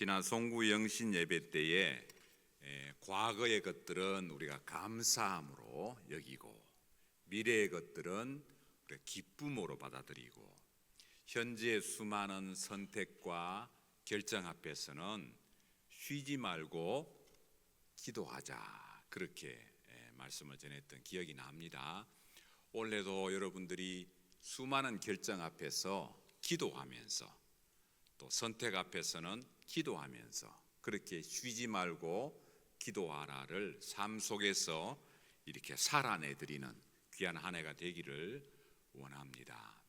지난 송구 영신 예배 때에 과거의 것들은 우리가 감사함으로 여기고 미래의 것들은 우리가 기쁨으로 받아들이고 현재의 수많은 선택과 결정 앞에서는 쉬지 말고 기도하자, 그렇게 말씀을 전했던 기억이 납니다. 올해도 여러분들이 수많은 결정 앞에서 기도하면서 또 선택 앞에서는 기도하면서 그렇게 쉬지 말고 기도하라를 삶 속에서 이렇게 살아내드리는 귀한 한 해가 되기를 원합니다.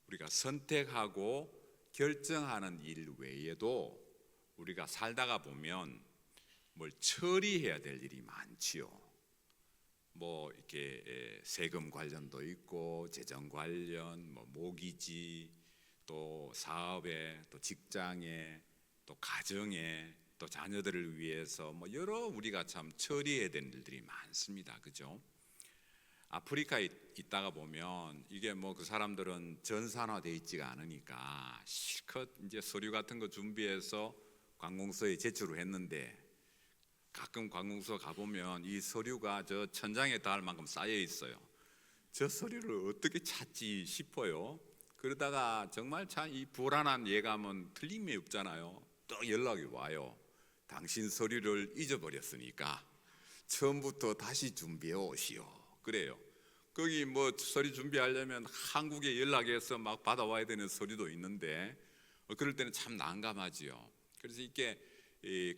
우리가 선택하고 결정하는 일 외에도 우리가 살다가 보면 뭘 처리해야 될 일이 많지요. 뭐 이렇게 세금 관련도 있고 재정 관련, 뭐 모기지, 또 사업에, 또 직장에, 또 가정에, 또 자녀들을 위해서 뭐 여러 우리가 참 처리해야 되는 일들이 많습니다. 그죠? 아프리카에 있다가 보면 이게 뭐 그 사람들은 전산화되어 있지가 않으니까 실컷 이제 서류 같은 거 준비해서 관공서에 제출을 했는데 가끔 관공서 가보면 이 서류가 저 천장에 닿을 만큼 쌓여 있어요. 저 서류를 어떻게 찾지 싶어요. 그러다가 정말 참 이 불안한 예감은 틀림이 없잖아요. 또 연락이 와요. 당신 서류를 잊어버렸으니까 처음부터 다시 준비해 오시오. 그래요. 거기 뭐 서류 준비하려면 한국에 연락해서 막 받아와야 되는 서류도 있는데 그럴 때는 참 난감하지요. 그래서 이게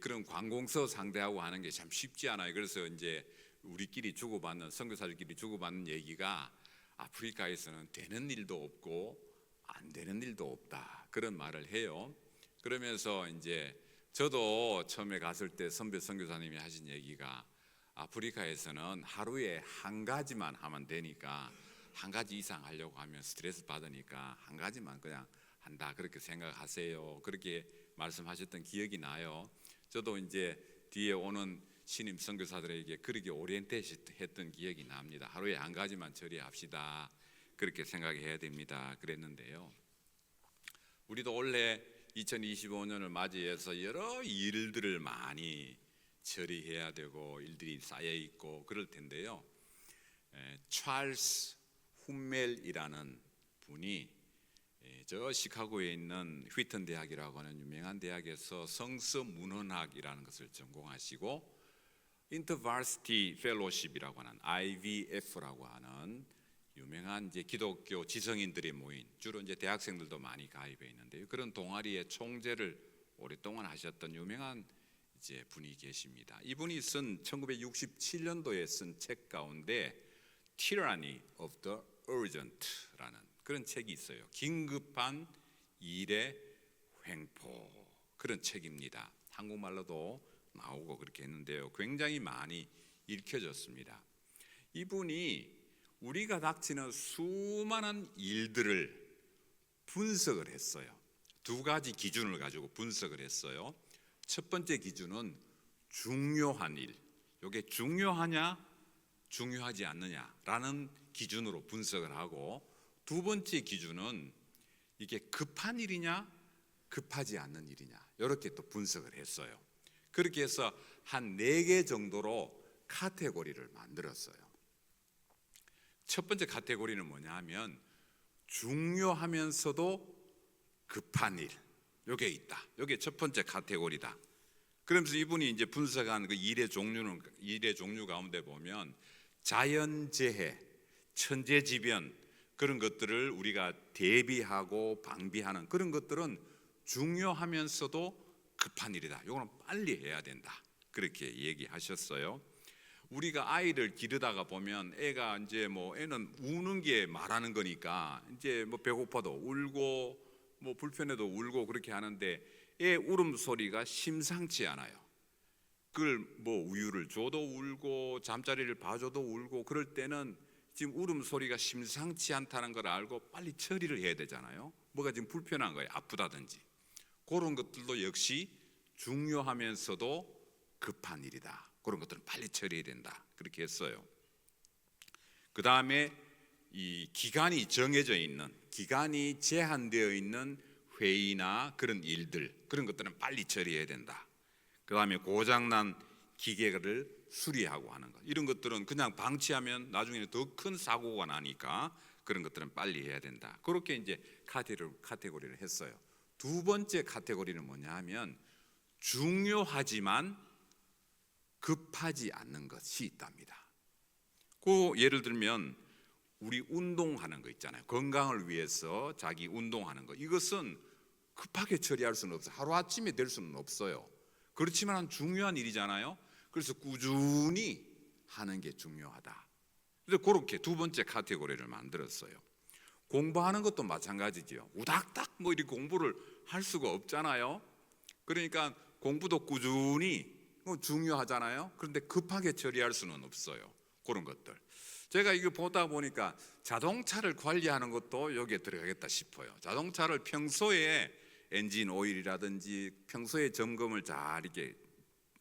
그런 관공서 상대하고 하는 게 참 쉽지 않아요. 그래서 이제 우리끼리 주고받는, 선교사들끼리 주고받는 얘기가 아프리카에서는 되는 일도 없고 안 되는 일도 없다, 그런 말을 해요. 그러면서 이제 저도 처음에 갔을 때 선배 선교사님이 하신 얘기가 아프리카에서는 하루에 한 가지만 하면 되니까 한 가지 이상 하려고 하면 스트레스 받으니까 한 가지만 그냥 한다, 그렇게 생각하세요. 그렇게 말씀하셨던 기억이 나요. 저도 이제 뒤에 오는 신임 선교사들에게 그렇게 오리엔테이션 했던 기억이 납니다. 하루에 한 가지만 처리합시다, 그렇게 생각해야 됩니다, 그랬는데요. 우리도 올해 2025년을 맞이해서 여러 일들을 많이 처리해야 되고 일들이 쌓여 있고 그럴 텐데요. 찰스 훈멜이라는 분이 저 시카고에 있는 휘튼 대학이라고 하는 유명한 대학에서 성서 문헌학이라는 것을 전공하시고 인터버시티 펠로십이라고 하는 IVF라고 하는 유명한 이제 기독교 지성인들이 모인, 주로 이제 대학생들도 많이 가입해 있는데요. 그런 동아리의 총재를 오랫동안 하셨던 유명한 이제 분이 계십니다. 이분이 쓴 1967년도에 쓴 책 가운데 Tyranny of the Urgent라는 그런 책이 있어요. 긴급한 일의 횡포, 그런 책입니다. 한국말로도 나오고 그렇게 했는데요. 굉장히 많이 읽혀졌습니다. 이분이 우리가 닥치는 수많은 일들을 분석을 했어요. 두 가지 기준을 가지고 분석을 했어요. 첫 번째 기준은 중요한 일, 이게 중요하냐 중요하지 않느냐라는 기준으로 분석을 하고, 두 번째 기준은 이게 급한 일이냐 급하지 않는 일이냐, 이렇게 또 분석을 했어요. 그렇게 해서 한 4개 정도로 카테고리를 만들었어요. 첫 번째 카테고리는 뭐냐 하면 중요하면서도 급한 일, 요게 있다. 요게 첫 번째 카테고리다. 그러면서 이분이 이제 분석한 그 일의 종류 가운데 보면 자연재해, 천재지변, 그런 것들을 우리가 대비하고 방비하는 그런 것들은 중요하면서도 급한 일이다. 요거는 빨리 해야 된다, 그렇게 얘기하셨어요. 우리가 아이를 기르다가 보면 애가 이제 뭐 애는 우는 게 말하는 거니까 이제 뭐 배고파도 울고 뭐 불편해도 울고 그렇게 하는데 애 울음소리가 심상치 않아요. 그걸 뭐 우유를 줘도 울고 잠자리를 봐줘도 울고, 그럴 때는 지금 울음소리가 심상치 않다는 걸 알고 빨리 처리를 해야 되잖아요. 뭐가 지금 불편한 거예요, 아프다든지. 그런 것들도 역시 중요하면서도 급한 일이다. 그런 것들은 빨리 처리해야 된다, 그렇게 했어요. 그 다음에 이 기간이 정해져 있는, 기간이 제한되어 있는 회의나 그런 일들, 그런 것들은 빨리 처리해야 된다. 그 다음에 고장난 기계를 수리하고 하는 것, 이런 것들은 그냥 방치하면 나중에는 더 큰 사고가 나니까 그런 것들은 빨리 해야 된다. 그렇게 이제 카테고리를 했어요. 두 번째 카테고리는 뭐냐 하면 중요하지만 급하지 않는 것이 있답니다. 그 예를 들면 우리 운동하는 거 있잖아요. 건강을 위해서 자기 운동하는 거, 이것은 급하게 처리할 수는 없어요. 하루아침에 될 수는 없어요. 그렇지만 중요한 일이잖아요. 그래서 꾸준히 하는 게 중요하다. 그래서 그렇게 두 번째 카테고리를 만들었어요. 공부하는 것도 마찬가지지요. 우닥닥 뭐 이렇게 공부를 할 수가 없잖아요. 그러니까 공부도 꾸준히 중요하잖아요. 그런데 급하게 처리할 수는 없어요. 그런 것들. 제가 이거 보다 보니까 자동차를 관리하는 것도 여기에 들어가겠다 싶어요. 자동차를 평소에 엔진 오일이라든지 평소에 점검을 잘 이렇게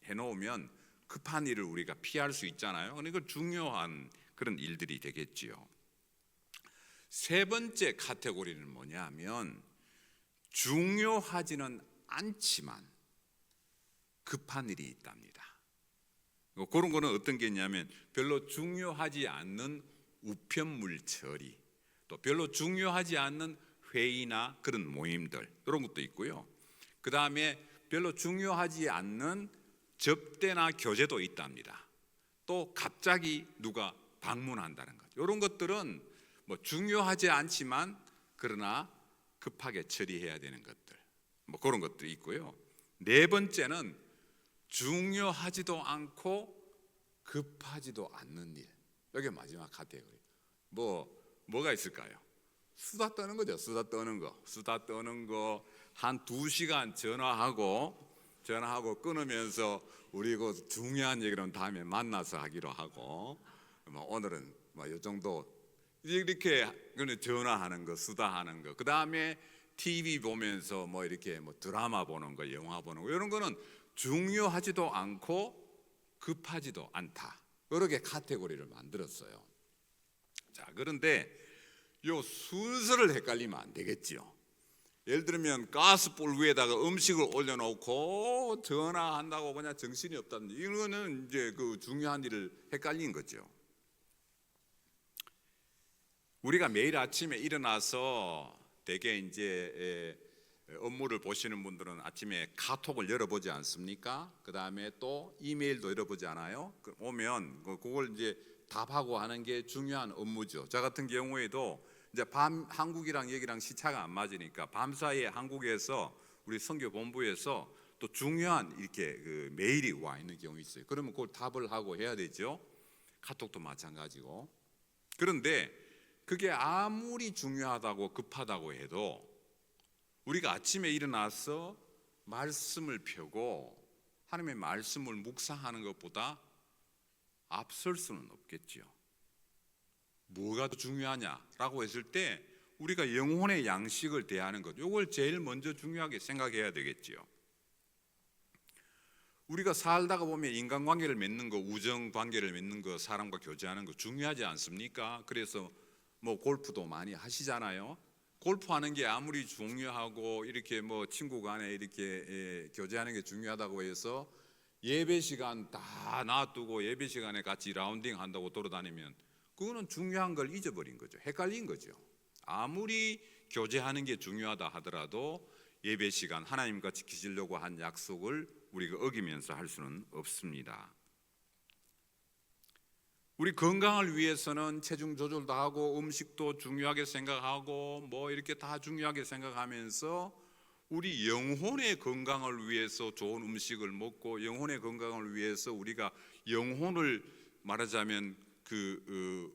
해놓으면 급한 일을 우리가 피할 수 있잖아요. 그러니까 중요한 그런 일들이 되겠지요. 세 번째 카테고리는 뭐냐면 중요하지는 않지만 급한 일이 있답니다. 그런 거는 어떤 게 있냐면 별로 중요하지 않는 우편물 처리, 또 별로 중요하지 않는 회의나 그런 모임들, 이런 것도 있고요. 그 다음에 별로 중요하지 않는 접대나 교제도 있답니다. 또 갑자기 누가 방문한다는 것, 이런 것들은 뭐 중요하지 않지만 그러나 급하게 처리해야 되는 것들, 뭐 그런 것들이 있고요. 네 번째는 중요하지도 않고 급하지도 않는 일. 이게 마지막 카테고리. 뭐가 있을까요? 수다 떠는 거죠. 수다 떠는 거. 한 2시간 전화하고 끊으면서 우리 그 중요한 얘기는 다음에 만나서 하기로 하고, 오늘은 이 정도 이렇게 전화하는 거, 수다하는 거. 그 다음에 TV 보면서 이렇게 드라마 보는 거, 영화 보는 거, 이런 거는 중요하지도 않고 급하지도 않다. 이렇게 카테고리를 만들었어요. 자, 그런데 요 순서를 헷갈리면 안 되겠지요. 예를 들면 가스불 위에다가 음식을 올려놓고 전화한다고 그냥 정신이 없다는, 이거는 이제 그 중요한 일을 헷갈린 거죠. 우리가 매일 아침에 일어나서 대개 이제 업무를 보시는 분들은 아침에 카톡을 열어보지 않습니까? 그 다음에 또 이메일도 열어보지 않아요? 오면 그걸 이제 답하고 하는 게 중요한 업무죠. 저 같은 경우에도 이제 밤 한국이랑 여기랑 시차가 안 맞으니까 밤 사이에 한국에서 우리 선교 본부에서 또 중요한 이렇게 그 메일이 와 있는 경우 있어요. 그러면 그걸 답을 하고 해야 되죠. 카톡도 마찬가지고. 그런데 그게 아무리 중요하다고 급하다고 해도 우리가 아침에 일어나서 말씀을 펴고 하나님의 말씀을 묵상하는 것보다 앞설 수는 없겠지요. 뭐가 더 중요하냐라고 했을 때 우리가 영혼의 양식을 대하는 것, 이걸 제일 먼저 중요하게 생각해야 되겠지요. 우리가 살다가 보면 인간관계를 맺는 거, 우정관계를 맺는 거, 사람과 교제하는 거 중요하지 않습니까? 그래서 골프도 많이 하시잖아요. 골프하는 게 아무리 중요하고 이렇게 친구 간에 이렇게 교제하는 게 중요하다고 해서 예배 시간 다 놔두고 예배 시간에 같이 라운딩 한다고 돌아다니면 그거는 중요한 걸 잊어버린 거죠. 헷갈린 거죠. 아무리 교제하는 게 중요하다 하더라도 예배 시간 하나님과 지키시려고 한 약속을 우리가 어기면서 할 수는 없습니다. 우리 건강을 위해서는 체중 조절도 하고 음식도 중요하게 생각하고 이렇게 다 중요하게 생각하면서 우리 영혼의 건강을 위해서 좋은 음식을 먹고 영혼의 건강을 위해서 우리가 영혼을 말하자면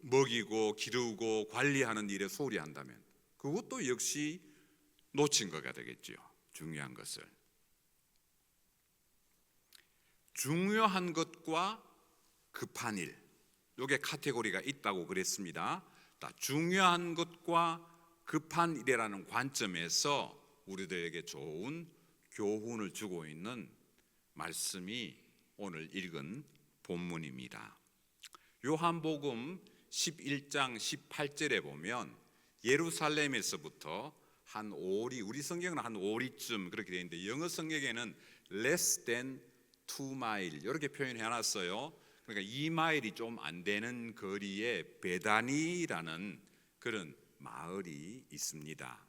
먹이고 기르고 관리하는 일에 소홀히 한다면 그것도 역시 놓친 거가 되겠죠. 중요한 것을. 중요한 것과 급한 일, 요게 카테고리가 있다고 그랬습니다. 중요한 것과 급한 일이라는 관점에서 우리들에게 좋은 교훈을 주고 있는 말씀이 오늘 읽은 본문입니다. 요한복음 11장 18절에 보면 예루살렘에서부터 한 5리, 우리 성경은 한 5리쯤 그렇게 되어 있는데 영어 성경에는 less than 2마일 이렇게 표현해 놨어요. 그러니까 2마일이 좀 안 되는 거리에 베다니라는 그런 마을이 있습니다.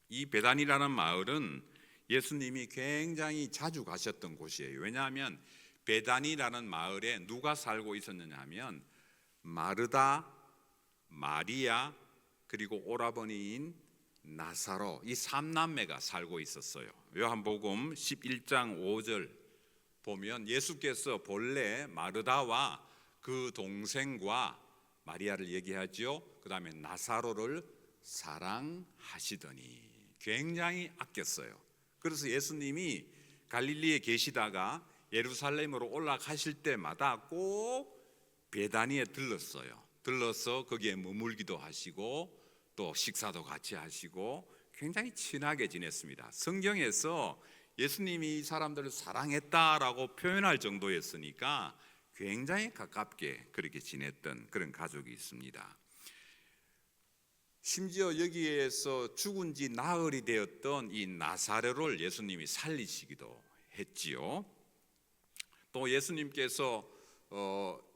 이 베다니라는 마을은 예수님이 굉장히 자주 가셨던 곳이에요. 왜냐하면 베다니라는 마을에 누가 살고 있었느냐 하면 마르다, 마리아, 그리고 오라버니인 나사로, 이 3남매가 살고 있었어요. 요한복음 11장 5절 보면 예수께서 본래 마르다와 그 동생과 마리아를 얘기하죠. 그 다음에 나사로를 사랑하시더니 굉장히 아꼈어요. 그래서 예수님이 갈릴리에 계시다가 예루살렘으로 올라가실 때마다 꼭 베다니에 들러서 거기에 머물기도 하시고 또 식사도 같이 하시고 굉장히 친하게 지냈습니다. 성경에서 예수님이 이 사람들을 사랑했다라고 표현할 정도였으니까 굉장히 가깝게 그렇게 지냈던 그런 가족이 있습니다. 심지어 여기에서 죽은 지 나흘이 되었던 이 나사로를 예수님이 살리시기도 했지요. 또 예수님께서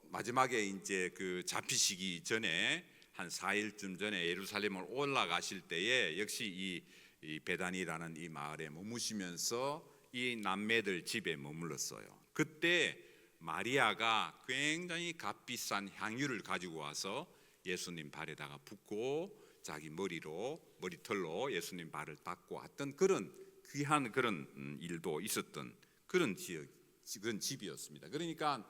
마지막에 이제 그 잡히시기 전에 한 4일쯤 전에 예루살렘을 올라가실 때에 역시 이 베다니라는 이 마을에 머무시면서 이 남매들 집에 머물렀어요. 그때 마리아가 굉장히 값비싼 향유를 가지고 와서 예수님 발에다가 붓고 자기 머리털로 예수님 발을 닦고 왔던 그런 귀한 그런 일도 있었던 그런 집이었습니다. 그러니까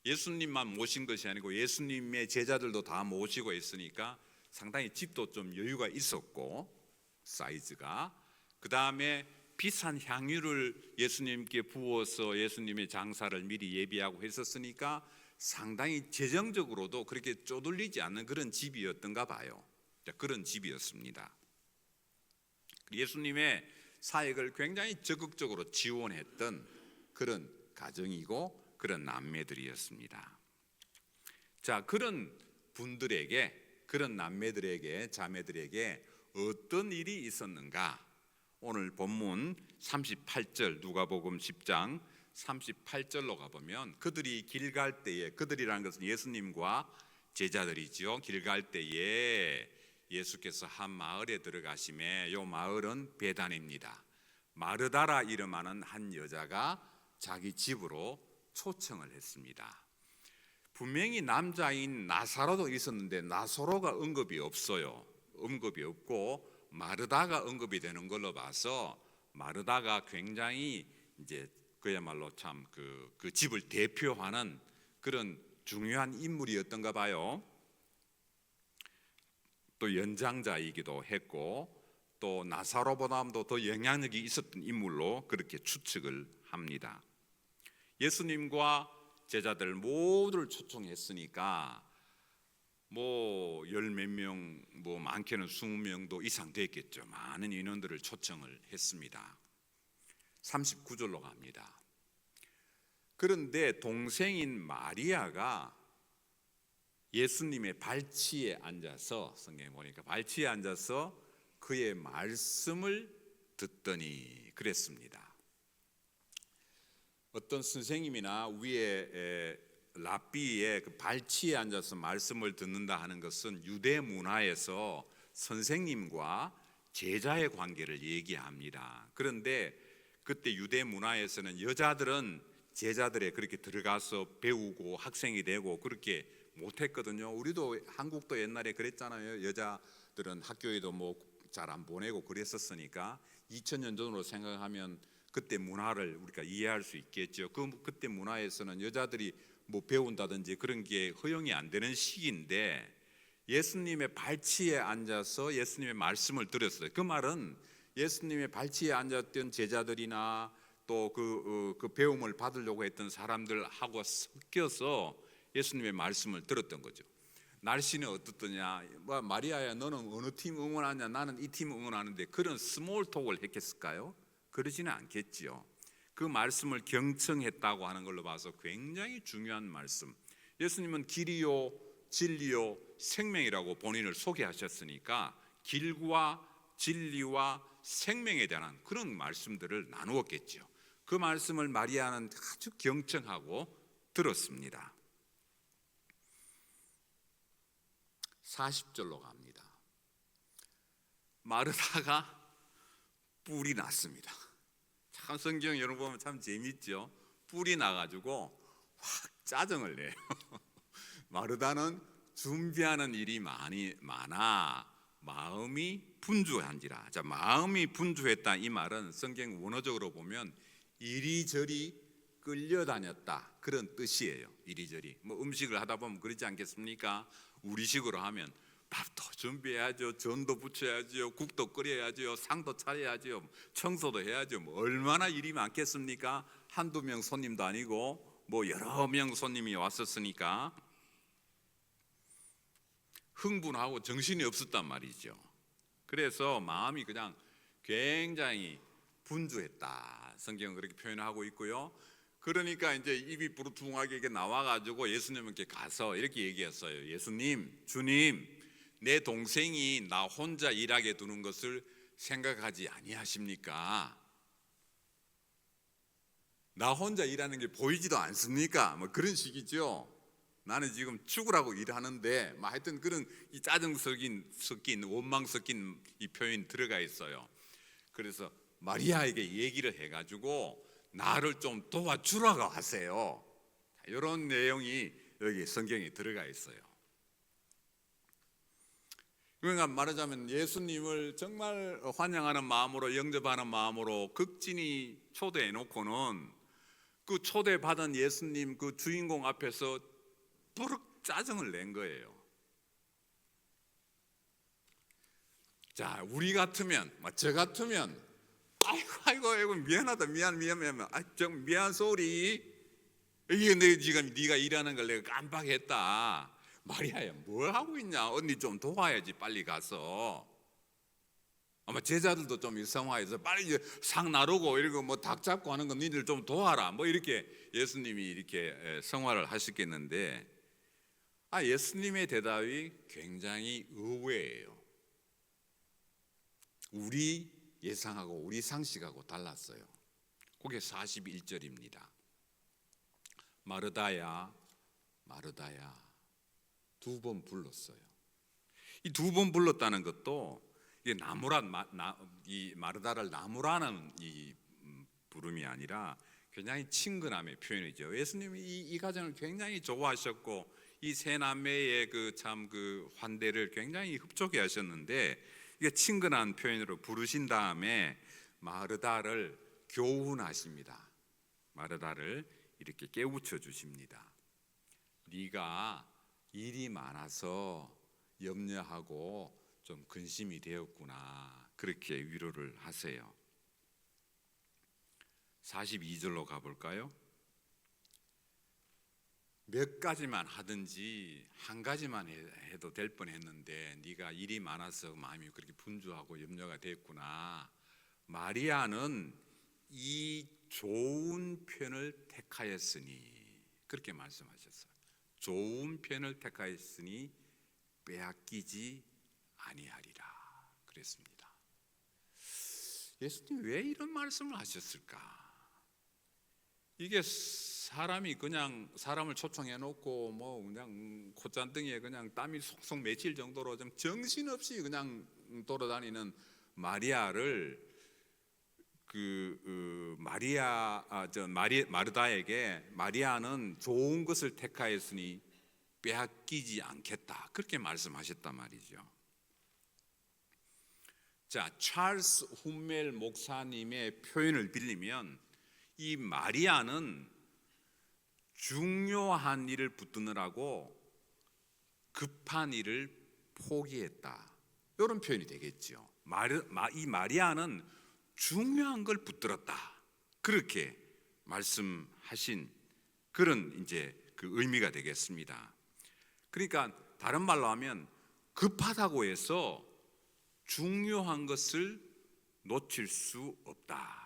예수님만 모신 것이 아니고 예수님의 제자들도 다 모시고 있으니까 상당히 집도 좀 여유가 있었고 사이즈가, 그 다음에 비싼 향유를 예수님께 부어서 예수님의 장사를 미리 예비하고 했었으니까 상당히 재정적으로도 그렇게 쪼들리지 않는 그런 집이었던가 봐요. 그런 집이었습니다. 예수님의 사역을 굉장히 적극적으로 지원했던 그런 가정이고 그런 남매들이었습니다. 자, 그런 분들에게, 그런 남매들에게, 자매들에게 어떤 일이 있었는가? 오늘 본문 38절, 누가복음 10장 38절로 가보면 그들이 길 갈 때에, 그들이라는 것은 예수님과 제자들이죠. 길 갈 때에 예수께서 한 마을에 들어가심에, 이 마을은 베단입니다. 마르다라 이름하는 한 여자가 자기 집으로 초청을 했습니다. 분명히 남자인 나사로도 있었는데 나사로가 언급이 없어요. 언급이 없고 마르다가 언급이 되는 걸로 봐서 마르다가 굉장히 이제 그야말로 참 그 집을 대표하는 그런 중요한 인물이었던가 봐요. 또 연장자이기도 했고 또 나사로보다도 더 영향력이 있었던 인물로 그렇게 추측을 합니다. 예수님과 제자들 모두를 초청했으니까 뭐 열 몇 명, 뭐 많게는 20명도 이상 됐겠죠. 많은 인원들을 초청을 했습니다. 39절로 갑니다. 그런데 동생인 마리아가 예수님의 발치에 앉아서, 성경에 보니까 발치에 앉아서 그의 말씀을 듣더니 그랬습니다. 어떤 선생님이나 위에 랍비의 그 발치에 앉아서 말씀을 듣는다 하는 것은 유대 문화에서 선생님과 제자의 관계를 얘기합니다. 그런데 그때 유대 문화에서는 여자들은 제자들에 그렇게 들어가서 배우고 학생이 되고 그렇게 못했거든요. 우리도 한국도 옛날에 그랬잖아요. 여자들은 학교에도 뭐 잘 안 보내고 그랬었으니까 2000년 전으로 생각하면 그때 문화를 우리가 이해할 수 있겠죠. 그때 문화에서는 여자들이 뭐 배운다든지 그런 게 허용이 안 되는 시기인데 예수님의 발치에 앉아서 예수님의 말씀을 들었어요. 그 말은 예수님의 발치에 앉았던 제자들이나 또 그 배움을 받으려고 했던 사람들하고 섞여서 예수님의 말씀을 들었던 거죠. 날씨는 어떻더냐, 뭐 마리아야 너는 어느 팀 응원하냐, 나는 이 팀 응원하는데, 그런 스몰톡을 했겠을까요? 그러지는 않겠지요. 그 말씀을 경청했다고 하는 걸로 봐서 굉장히 중요한 말씀. 예수님은 길이요 진리요 생명이라고 본인을 소개하셨으니까 길과 진리와 생명에 대한 그런 말씀들을 나누었겠죠. 그 말씀을 마리아는 아주 경청하고 들었습니다. 40절로 갑니다. 마르다가 뿔이 났습니다. 참 성경 여러분 보면 참 재밌죠. 뿔이 나가지고 확 짜증을 내요. 마르다는 준비하는 일이 많아 마음이 분주한지라. 자, 마음이 분주했다 이 말은 성경 원어적으로 보면 이리저리 끌려다녔다 그런 뜻이에요. 이리저리 뭐 음식을 하다 보면 그러지 않겠습니까? 우리식으로 하면 밥도 준비해야죠, 전도 부쳐야죠, 국도 끓여야죠, 상도 차려야죠, 청소도 해야죠. 뭐 얼마나 일이 많겠습니까? 한두 명 손님도 아니고 뭐 여러 명 손님이 왔었으니까 흥분하고 정신이 없었단 말이죠. 그래서 마음이 그냥 굉장히 분주했다. 성경은 그렇게 표현하고 있고요. 그러니까 이제 입이 부르퉁하게 이렇게 나와가지고 예수님께 가서 이렇게 얘기했어요. 예수님, 주님, 내 동생이 나 혼자 일하게 두는 것을 생각하지 아니하십니까? 나 혼자 일하는 게 보이지도 않습니까? 뭐 그런 식이죠. 나는 지금 죽으라고 일하는데 뭐 하여튼 그런 이 짜증 섞인 원망 섞인 이 표현이 들어가 있어요. 그래서 마리아에게 얘기를 해가지고 나를 좀 도와주라고 하세요. 이런 내용이 여기 성경에 들어가 있어요. 그러니까 말하자면 예수님을 정말 환영하는 마음으로 영접하는 마음으로 극진히 초대해 놓고는 그 초대받은 예수님 그 주인공 앞에서 버럭 짜증을 낸 거예요. 자, 우리 같으면, 저 같으면, 아이고, 미안하다, 미안, 좀 미안, 소리. 이게 내 지금 네가 일하는 걸 내가 깜빡했다. 마리아야, 뭘 하고 있냐? 언니 좀 도와야지, 빨리 가서. 아마 제자들도 좀 이 상황에서 빨리 이제 상 나르고 이러고 뭐 닭 잡고 하는 건 니들 좀 도와라. 뭐 이렇게 예수님이 이렇게 성화를 하셨겠는데, 예수님의 대답이 굉장히 의외예요. 우리 예상하고 우리 상식하고 달랐어요. 그게 41절입니다. 마르다야, 마르다야, 2번 불렀어요. 이 2번 불렀다는 것도 이게 이 마르다를 나무라는 이 부름이 아니라 굉장히 친근함의 표현이죠. 예수님이 이 가정을 굉장히 좋아하셨고 이 세 남매의 그 환대를 굉장히 흡족해 하셨는데 이게 친근한 표현으로 부르신 다음에 마르다를 교훈하십니다. 마르다를 이렇게 깨우쳐 주십니다. 네가 일이 많아서 염려하고 좀 근심이 되었구나. 그렇게 위로를 하세요. 42절로 가볼까요? 몇 가지만 하든지 한 가지만 해도 될 뻔했는데 네가 일이 많아서 마음이 그렇게 분주하고 염려가 됐구나. 마리아는 이 좋은 편을 택하였으니 그렇게 말씀하셨어요. 좋은 편을 택하였으니 빼앗기지 아니하리라 그랬습니다. 예수님 왜 이런 말씀을 하셨을까? 이게 사람이 그냥 사람을 초청해 놓고 뭐 그냥 콧잔등이에 그냥 땀이 속속 맺힐 정도로 좀 정신없이 그냥 돌아다니는 마리아를 마르다에게 마리아는 좋은 것을 택하였으니 빼앗기지 않겠다 그렇게 말씀하셨단 말이죠. 자, 찰스 훈멜 목사님의 표현을 빌리면 이 마리아는 중요한 일을 붙드느라고 급한 일을 포기했다. 이런 표현이 되겠죠. 이 마리아는 중요한 걸 붙들었다. 그렇게 말씀하신 그런 이제 그 의미가 되겠습니다. 그러니까 다른 말로 하면 급하다고 해서 중요한 것을 놓칠 수 없다.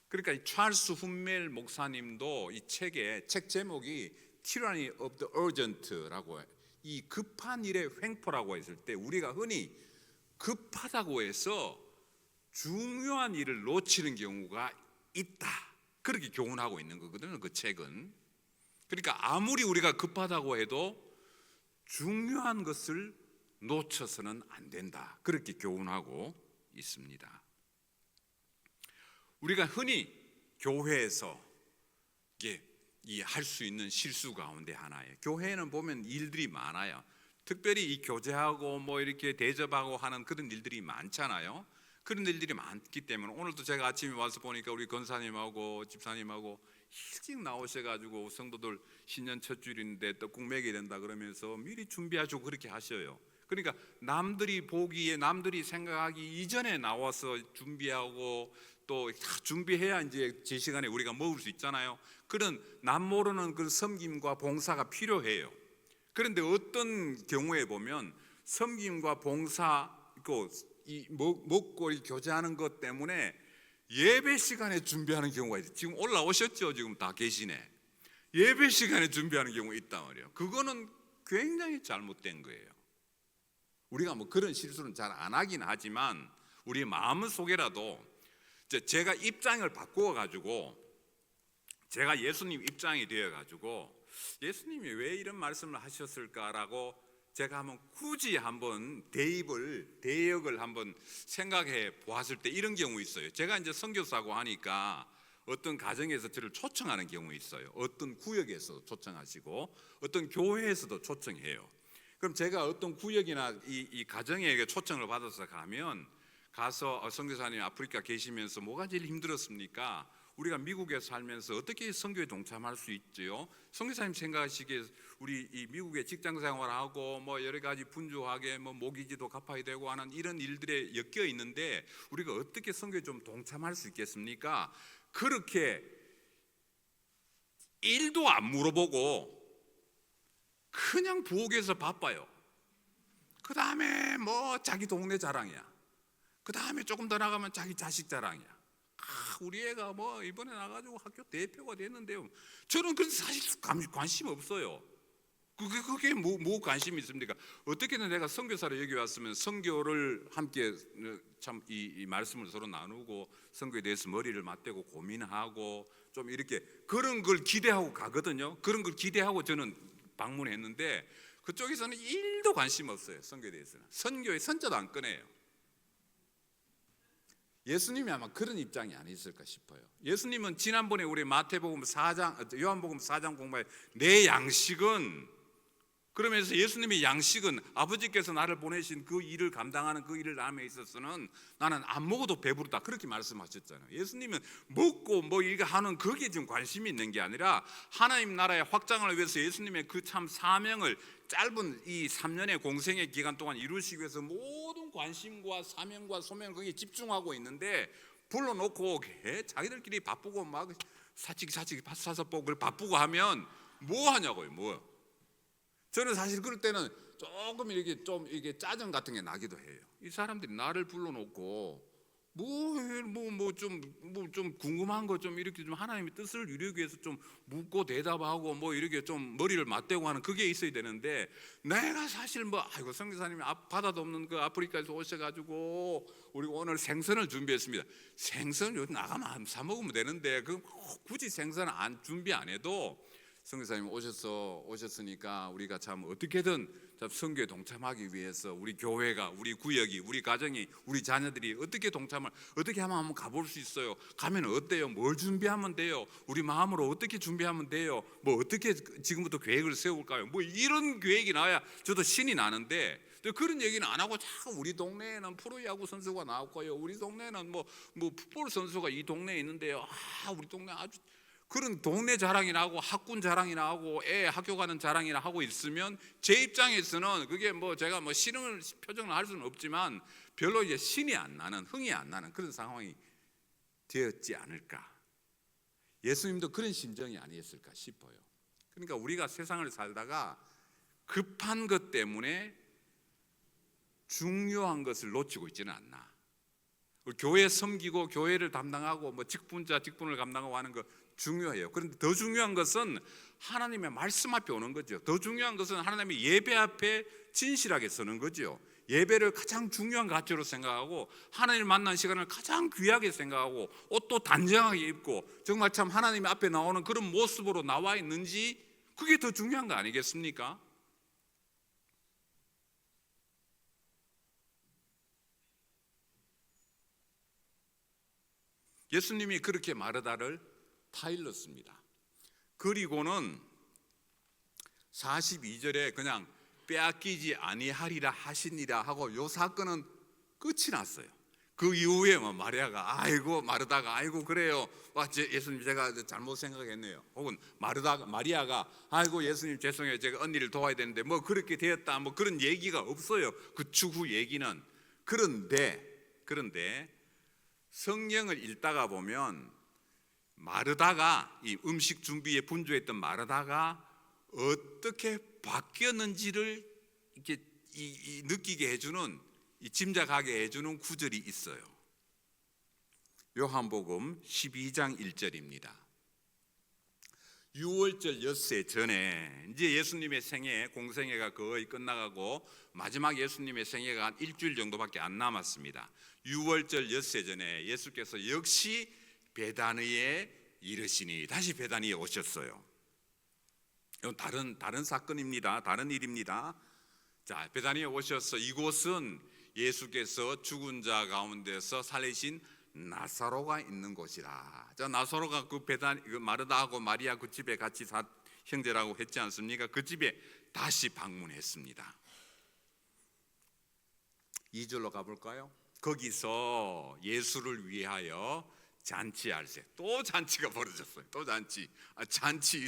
그러니까 이 찰스 훈멜 목사님도 이 책 제목이 Tyranny of the Urgent라고 이 급한 일의 횡포라고 했을 때 우리가 흔히 급하다고 해서 중요한 일을 놓치는 경우가 있다. 그렇게 교훈하고 있는 거거든요, 그 책은. 그러니까 아무리 우리가 급하다고 해도 중요한 것을 놓쳐서는 안 된다. 그렇게 교훈하고 있습니다. 우리가 흔히 교회에서 할 수 있는 실수 가운데 하나예요. 교회에는 보면 일들이 많아요. 특별히 이 교제하고 뭐 이렇게 대접하고 하는 그런 일들이 많잖아요. 그런 일들이 많기 때문에 오늘도 제가 아침에 와서 보니까 우리 권사님하고 집사님하고 일찍 나오셔가지고 성도들 신년 첫 주일인데 떡국 먹여야 된다 그러면서 미리 준비하시고 그렇게 하셔요. 그러니까 남들이 보기에 남들이 생각하기 이전에 나와서 준비하고 또 준비해야 이제 제 시간에 우리가 먹을 수 있잖아요. 그런 남모르는 그 섬김과 봉사가 필요해요. 그런데 어떤 경우에 보면 섬김과 봉사 이 먹고 교제하는 것 때문에 예배 시간에 준비하는 경우가 있어요. 지금 올라오셨죠? 지금 다 계시네. 예배 시간에 준비하는 경우가 있단 말이에요. 그거는 굉장히 잘못된 거예요. 우리가 뭐 그런 실수는 잘 안 하긴 하지만 우리 마음 속에라도 제가 입장을 바꾸어 가지고 제가 예수님 입장이 되어 가지고 예수님이 왜 이런 말씀을 하셨을까라고 제가 한번 굳이 한번 대역을 한번 생각해 보았을 때 이런 경우 있어요. 제가 이제 선교사고 하니까 어떤 가정에서 저를 초청하는 경우 있어요. 어떤 구역에서 초청하시고 어떤 교회에서도 초청해요. 그럼 제가 어떤 구역이나 이 가정에게 초청을 받아서 가서 선교사님 아프리카 계시면서 뭐가 제일 힘들었습니까? 우리가 미국에 살면서 어떻게 선교에 동참할 수 있죠? 선교사님 생각하시기에 우리 이 미국에 직장 생활하고 뭐 여러 가지 분주하게 뭐 모기지도 갚아야 되고 하는 이런 일들에 엮여 있는데 우리가 어떻게 선교에 좀 동참할 수 있겠습니까? 그렇게 일도 안 물어보고 그냥 부엌에서 바빠요. 그 다음에 뭐 자기 동네 자랑이야. 그 다음에 조금 더 나가면 자기 자식 자랑이야. 우리 애가 뭐 이번에 나가지고 학교 대표가 됐는데요. 저는 그 사실 관심 없어요. 그게 뭐 관심이 있습니까? 어떻게든 내가 선교사로 여기 왔으면 선교를 함께 참 이 말씀을 서로 나누고 선교에 대해서 머리를 맞대고 고민하고 좀 이렇게 그런 걸 기대하고 가거든요. 그런 걸 기대하고 저는 방문했는데 그쪽에서는 1도 관심 없어요. 선교에 대해서는. 선교에 선자도 안 꺼내요. 예수님이 아마 그런 입장이 아니었을까 싶어요. 예수님은 지난번에 우리 마태복음 4장, 요한복음 4장 공부에 내 양식은, 그러면서 예수님의 양식은 아버지께서 나를 보내신 그 일을 감당하는 그 일을 남에 있어서는 나는 안 먹어도 배부르다 그렇게 말씀하셨잖아요. 예수님은 먹고 뭐 이거 하는 거기에 지금 관심이 있는 게 아니라 하나님 나라의 확장을 위해서 예수님의 그 참 사명을 짧은 이 3년의 공생의 기간 동안 이루시기 위해서 모든 관심과 사명과 소명을 거기에 집중하고 있는데 불러놓고 자기들끼리 바쁘고 막 사치기 사서 그걸 바쁘고 하면 뭐 하냐고요. 뭐 저는 사실 그럴 때는 조금 이렇게 좀 이게 짜증 같은 게 나기도 해요. 이 사람들이 나를 불러놓고 좀 궁금한 거 좀 이렇게 좀 하나님의 뜻을 이루기 위해서 좀 묻고 대답하고 뭐 이렇게 좀 머리를 맞대고 하는 그게 있어야 되는데 내가 사실 뭐 아이고 선교사님이 바다도 없는 그 아프리카에서 오셔가지고 우리 오늘 생선을 준비했습니다. 생선 요즘 나가면 사 먹으면 되는데 그 굳이 생선 안 준비 안 해도 선교사님 오셨으니까 우리가 참 어떻게든 선교에 동참하기 위해서 우리 교회가, 우리 구역이, 우리 가정이, 우리 자녀들이 어떻게 동참을 어떻게 하면 한번 가볼 수 있어요? 가면 어때요? 뭘 준비하면 돼요? 우리 마음으로 어떻게 준비하면 돼요? 뭐 어떻게 지금부터 계획을 세울까요? 뭐 이런 계획이 나야 저도 신이 나는데 그런 얘기는 안 하고 자꾸 우리 동네에는 프로야구 선수가 나왔고요. 우리 동네에는 뭐 풋볼 선수가 이 동네에 있는데요. 우리 동네 아주 그런 동네 자랑이나 하고 학군 자랑이나 하고 애 학교 가는 자랑이나 하고 있으면 제 입장에서는 그게 뭐 제가 뭐 표정을 할 수는 없지만 별로 이제 신이 안 나는, 흥이 안 나는 그런 상황이 되었지 않을까. 예수님도 그런 심정이 아니었을까 싶어요. 그러니까 우리가 세상을 살다가 급한 것 때문에 중요한 것을 놓치고 있지는 않나. 교회 섬기고 교회를 담당하고 뭐 직분을 감당하고 하는 거 중요해요. 그런데 더 중요한 것은 하나님의 말씀 앞에 오는 거죠. 더 중요한 것은 하나님의 예배 앞에 진실하게 서는 거죠. 예배를 가장 중요한 가치로 생각하고 하나님을 만난 시간을 가장 귀하게 생각하고 옷도 단정하게 입고 정말 참 하나님 앞에 나오는 그런 모습으로 나와 있는지, 그게 더 중요한 거 아니겠습니까? 예수님이 그렇게 마르다를 타일렀습니다. 그리고는 42절에 그냥 빼앗기지 아니하리라 하시니라 하고 요 사건은 끝이 났어요. 그 이후에 마리아가 아이고 마르다가 아이고 그래요, 예수님 제가 잘못 생각했네요, 혹은 마리아가 아이고 예수님 죄송해요, 제가 언니를 도와야 되는데 뭐 그렇게 되었다, 뭐 그런 얘기가 없어요, 그 추후 얘기는. 그런데 성경을 읽다가 보면 마르다가, 이 음식 준비에 분주했던 마르다가 어떻게 바뀌었는지를 이렇게 느끼게 해주는, 짐작하게 해주는 구절이 있어요. 요한복음 12장 1절입니다. 유월절 엿새 전에, 이제 예수님의 생애, 공생애가 거의 끝나가고 마지막 예수님의 생애가 한 일주일 정도밖에 안 남았습니다. 유월절 엿새 전에 예수께서 역시 베다니에 이르시니, 다시 베다니에 오셨어요. 이건 다른 사건입니다. 다른 일입니다. 자, 베다니에 오셔서 이곳은 예수께서 죽은 자 가운데서 살리신 나사로가 있는 곳이라. 자, 나사로가 그 마르다하고 마리아 그 집에 같이 형제라고 했지 않습니까? 그 집에 다시 방문했습니다. 2절로 가볼까요? 거기서 예수를 위하여 잔치할세. 또 잔치가 벌어졌어요. 또 잔치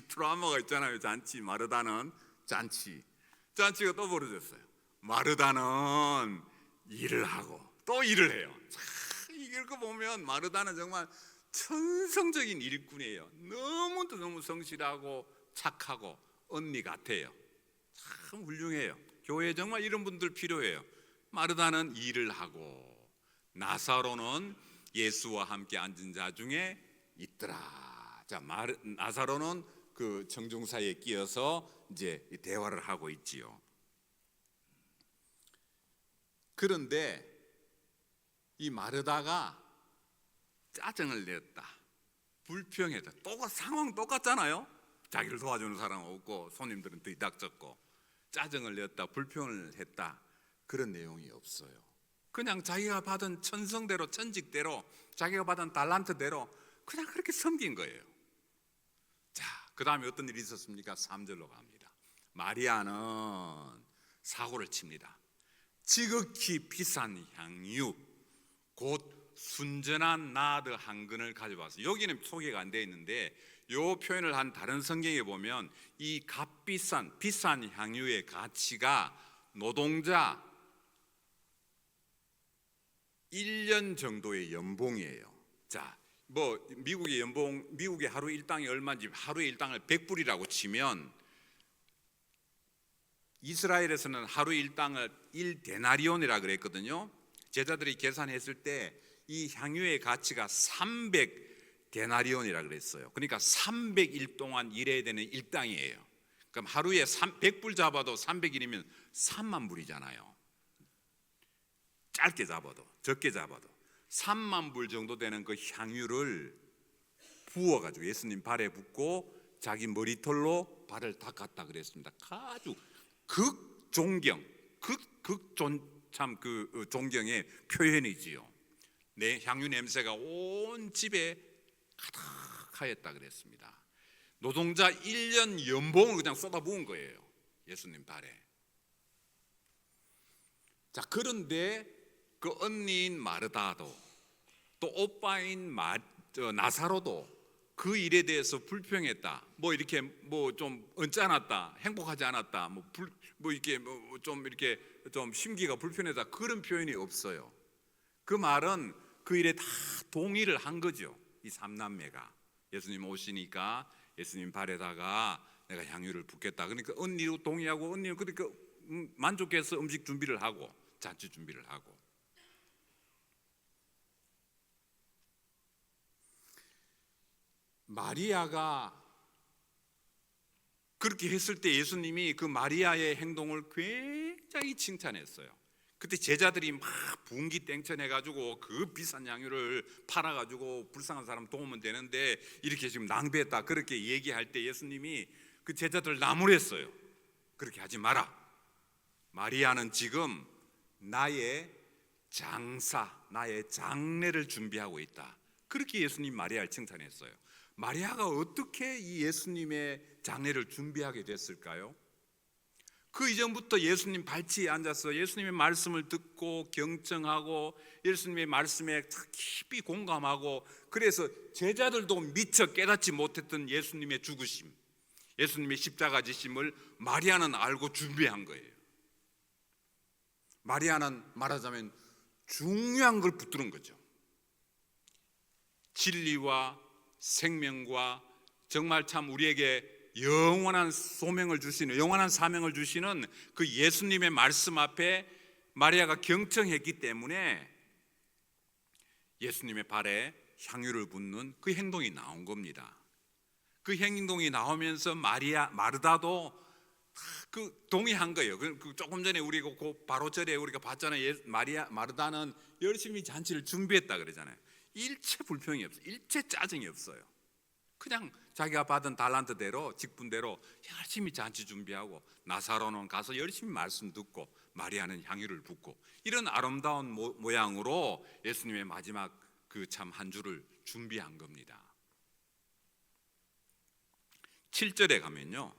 트라우마가 있잖아요. 잔치, 마르다는 잔치가 또 벌어졌어요. 마르다는 일을 하고 또 일을 해요. 이걸 보면 마르다는 정말 천성적인 일꾼이에요. 너무 성실하고 착하고 언니 같아요. 참 훌륭해요. 교회에 정말 이런 분들 필요해요. 마르다는 일을 하고 나사로는 예수와 함께 앉은 자 중에 있더라. 자, 나사로는 그 청중사에 끼어서 이제 대화를 하고 있지요. 그런데 이 마르다가 짜증을 냈다, 불평했다. 상황 똑같잖아요. 자기를 도와주는 사람 없고 손님들은 뒤닥쳤고 짜증을 냈다, 불평을 했다, 그런 내용이 없어요. 그냥 자기가 받은 천성대로, 천직대로, 자기가 받은 달란트대로 그냥 그렇게 섬긴 거예요. 자, 그 다음에 어떤 일이 있었습니까? 3절로 갑니다. 마리아는 사고를 칩니다. 지극히 비싼 향유, 곧 순전한 나드 한 근을 가져왔어요. 여기는 소개가 안 되어 있는데 이 표현을 한 다른 성경에 보면 이 비싼 향유의 가치가 노동자 1년 정도의 연봉이에요. 자, 미국의 하루 일당이 얼마인지, 하루의 일당을 100불이라고 치면 이스라엘에서는 하루 일당을 1데나리온이라 그랬거든요. 제자들이 계산했을 때 이 향유의 가치가 300데나리온이라 그랬어요. 그러니까 300일 동안 일해야 되는 일당이에요. 그럼 하루에 100불 잡아도 300일이면 3만 불이잖아요. 짧게 잡아도, 적게 잡아도 3만 불 정도 되는 그 향유를 부어가지고 예수님 발에 붓고 자기 머리털로 발을 닦았다 그랬습니다. 아주 극존경, 그 존경의 표현이지요. 내 향유 냄새가 온 집에 가득하였다 그랬습니다. 노동자 1년 연봉을 그냥 쏟아부은 거예요, 예수님 발에. 자, 그런데 그 언니인 마르다도 또 오빠인 나사로도 그 일에 대해서 불평했다. 이렇게 좀 언짢았다, 행복하지 않았다, 이렇게 좀 심기가 불편하다, 그런 표현이 없어요. 그 말은 그 일에 다 동의를 한 거죠. 이 3남매가 예수님 오시니까 예수님 발에다가 내가 향유를 붓겠다. 그러니까 언니도 동의하고, 언니는 그러니까 만족해서 음식 준비를 하고 잔치 준비를 하고. 마리아가 그렇게 했을 때 예수님이 그 마리아의 행동을 굉장히 칭찬했어요. 그때 제자들이 막 분기 땡천해가지고 그 비싼 양유를 팔아가지고 불쌍한 사람 도우면 되는데 이렇게 지금 낭비했다 그렇게 얘기할 때 예수님이 그 제자들 나무랬어요. 그렇게 하지 마라. 마리아는 지금 나의 장사, 나의 장례를 준비하고 있다. 그렇게 예수님 마리아를 칭찬했어요. 마리아가 어떻게 이 예수님의 장례를 준비하게 됐을까요? 그 이전부터 예수님 발치에 앉아서 예수님의 말씀을 듣고 경청하고 예수님의 말씀에 깊이 공감하고, 그래서 제자들도 미처 깨닫지 못했던 예수님의 죽으심, 예수님의 십자가 지심을 마리아는 알고 준비한 거예요. 마리아는 말하자면 중요한 걸 붙드는 거죠. 진리와 생명과 정말 참 우리에게 영원한 소명을 주시는, 영원한 사명을 주시는 그 예수님의 말씀 앞에 마리아가 경청했기 때문에 예수님의 발에 향유를 붓는 그 행동이 나온 겁니다. 그 행동이 나오면서 마르다도 그 동의한 거예요. 그 조금 전에 우리가 그 바로 절에 우리가 봤잖아요. 마르다는 열심히 잔치를 준비했다 그러잖아요. 일체 불평이 없어요. 일체 짜증이 없어요. 그냥 자기가 받은 달란트대로, 직분대로 열심히 잔치 준비하고, 나사로는 가서 열심히 말씀 듣고, 마리아는 향유를 붓고, 이런 아름다운 모양으로 예수님의 마지막 그 참 한 주를 준비한 겁니다. 7절에 가면요,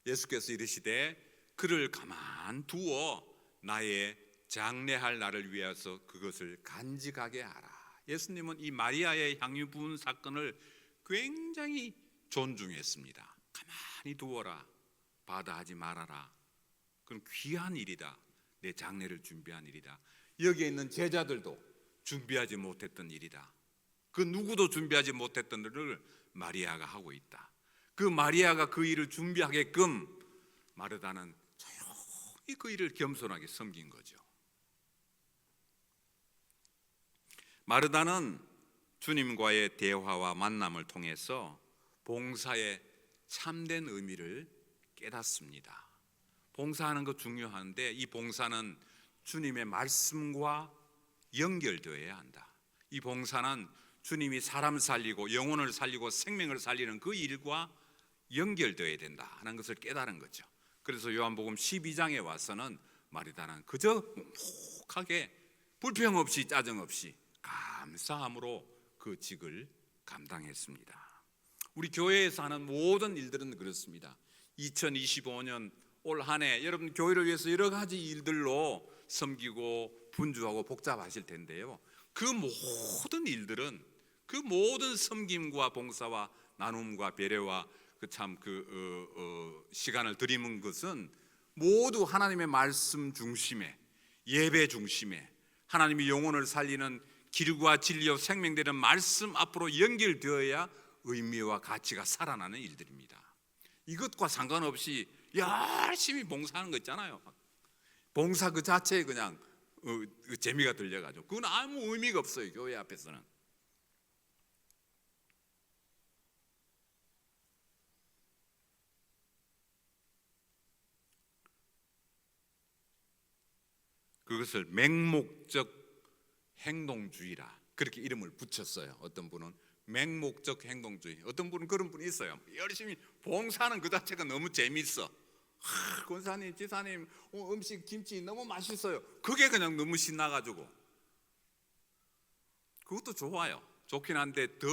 예수께서 이르시되 그를 가만 두어 나의 장례할 날을 위해서 그것을 간직하게 하라. 예수님은 이 마리아의 향유 부은 사건을 굉장히 존중했습니다. 가만히 두어라, 바다하지 말아라. 그건 귀한 일이다. 내 장례를 준비한 일이다. 여기에 있는 제자들도 준비하지 못했던 일이다. 그 누구도 준비하지 못했던 일을 마리아가 하고 있다. 그 마리아가 그 일을 준비하게끔 마르다는 조용히 그 일을 겸손하게 섬긴 거죠. 마르다는 주님과의 대화와 만남을 통해서 봉사의 참된 의미를 깨닫습니다. 봉사하는 거 중요한데 이 봉사는 주님의 말씀과 연결되어야 한다. 이 봉사는 주님이 사람 살리고 영혼을 살리고 생명을 살리는 그 일과 연결되어야 된다 하는 것을 깨달은 거죠. 그래서 요한복음 12장에 와서는 마리다는 그저 묵묵하게 불평 없이 짜증 없이 감사함으로 그 직을 감당했습니다. 우리 교회에서 하는 모든 일들은 그렇습니다. 2025년 올 한 해 여러분 교회를 위해서 여러 가지 일들로 섬기고 분주하고 복잡하실 텐데요, 그 모든 일들은, 그 모든 섬김과 봉사와 나눔과 배려와 시간을 드리는 것은 모두 하나님의 말씀 중심에, 예배 중심에, 하나님이 영혼을 살리는 길과 진리와 생명되는 말씀 앞으로 연결되어야 의미와 가치가 살아나는 일들입니다. 이것과 상관없이 열심히 봉사하는 거 있잖아요. 봉사 그 자체에 그냥 재미가 들려가지고 그건 아무 의미가 없어요. 교회 앞에서는. 그것을 맹목적 행동주의라 그렇게 이름을 붙였어요. 어떤 분은 맹목적 행동주의, 어떤 분은 그런 분이 있어요. 열심히 봉사하는 그 자체가 너무 재밌어. 권사님, 지사님, 음식 김치 너무 맛있어요. 그게 그냥 너무 신나가지고. 그것도 좋아요. 좋긴 한데 더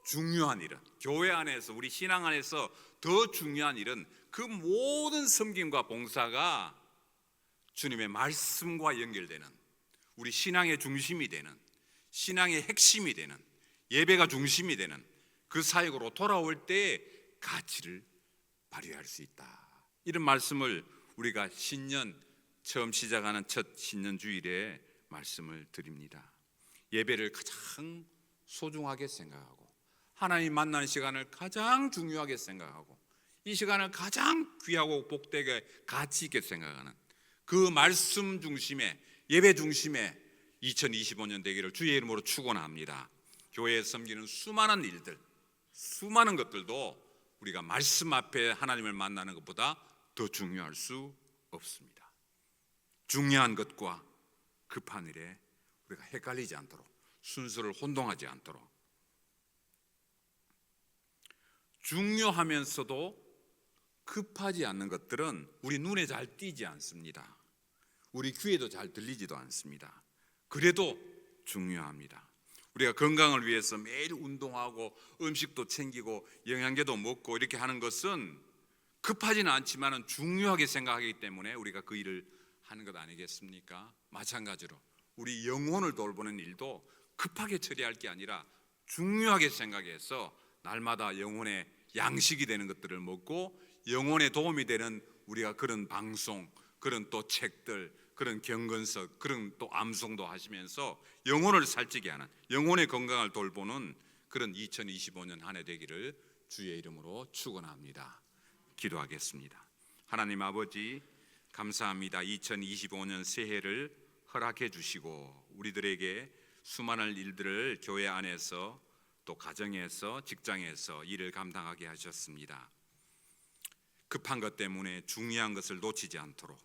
중요한 일은, 교회 안에서 우리 신앙 안에서 더 중요한 일은 그 모든 섬김과 봉사가 주님의 말씀과 연결되는, 우리 신앙의 중심이 되는, 신앙의 핵심이 되는, 예배가 중심이 되는 그 사역으로 돌아올 때 가치를 발휘할 수 있다. 이런 말씀을 우리가 신년 처음 시작하는 첫 신년 주일에 말씀을 드립니다. 예배를 가장 소중하게 생각하고 하나님 만나는 시간을 가장 중요하게 생각하고 이 시간을 가장 귀하고 복되게 가치 있게 생각하는 그 말씀 중심에, 예배 중심에 2025년 되기를 주의 이름으로 축원합니다. 교회에 섬기는 수많은 일들, 수많은 것들도 우리가 말씀 앞에 하나님을 만나는 것보다 더 중요할 수 없습니다. 중요한 것과 급한 일에 우리가 헷갈리지 않도록, 순서를 혼동하지 않도록, 중요하면서도 급하지 않는 것들은 우리 눈에 잘 띄지 않습니다. 우리 귀에도 잘 들리지도 않습니다. 그래도 중요합니다. 우리가 건강을 위해서 매일 운동하고 음식도 챙기고 영양제도 먹고 이렇게 하는 것은 급하지는 않지만 중요하게 생각하기 때문에 우리가 그 일을 하는 것 아니겠습니까? 마찬가지로 우리 영혼을 돌보는 일도 급하게 처리할 게 아니라 중요하게 생각해서 날마다 영혼의 양식이 되는 것들을 먹고 영혼에 도움이 되는 우리가 그런 방송, 그런 또 책들, 그런 경건서, 그런 또 암송도 하시면서 영혼을 살찌게 하는, 영혼의 건강을 돌보는 그런 2025년 한 해 되기를 주의 이름으로 축원합니다. 기도하겠습니다. 하나님 아버지, 감사합니다. 2025년 새해를 허락해 주시고 우리들에게 수많은 일들을 교회 안에서 또 가정에서 직장에서 일을 감당하게 하셨습니다. 급한 것 때문에 중요한 것을 놓치지 않도록,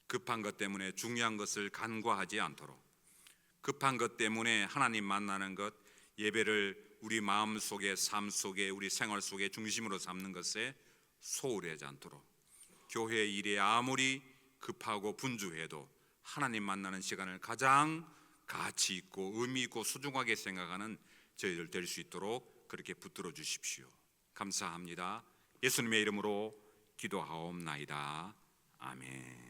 급한 것 때문에 중요한 것을 간과하지 않도록, 급한 것 때문에 하나님 만나는 것, 예배를 우리 마음 속에, 삶 속에, 우리 생활 속에 중심으로 삼는 것에 소홀하지 않도록, 교회 일에 아무리 급하고 분주해도 하나님 만나는 시간을 가장 가치 있고 의미 있고 소중하게 생각하는 저희들 될 수 있도록 그렇게 붙들어 주십시오. 감사합니다. 예수님의 이름으로 기도하옵나이다. 아멘.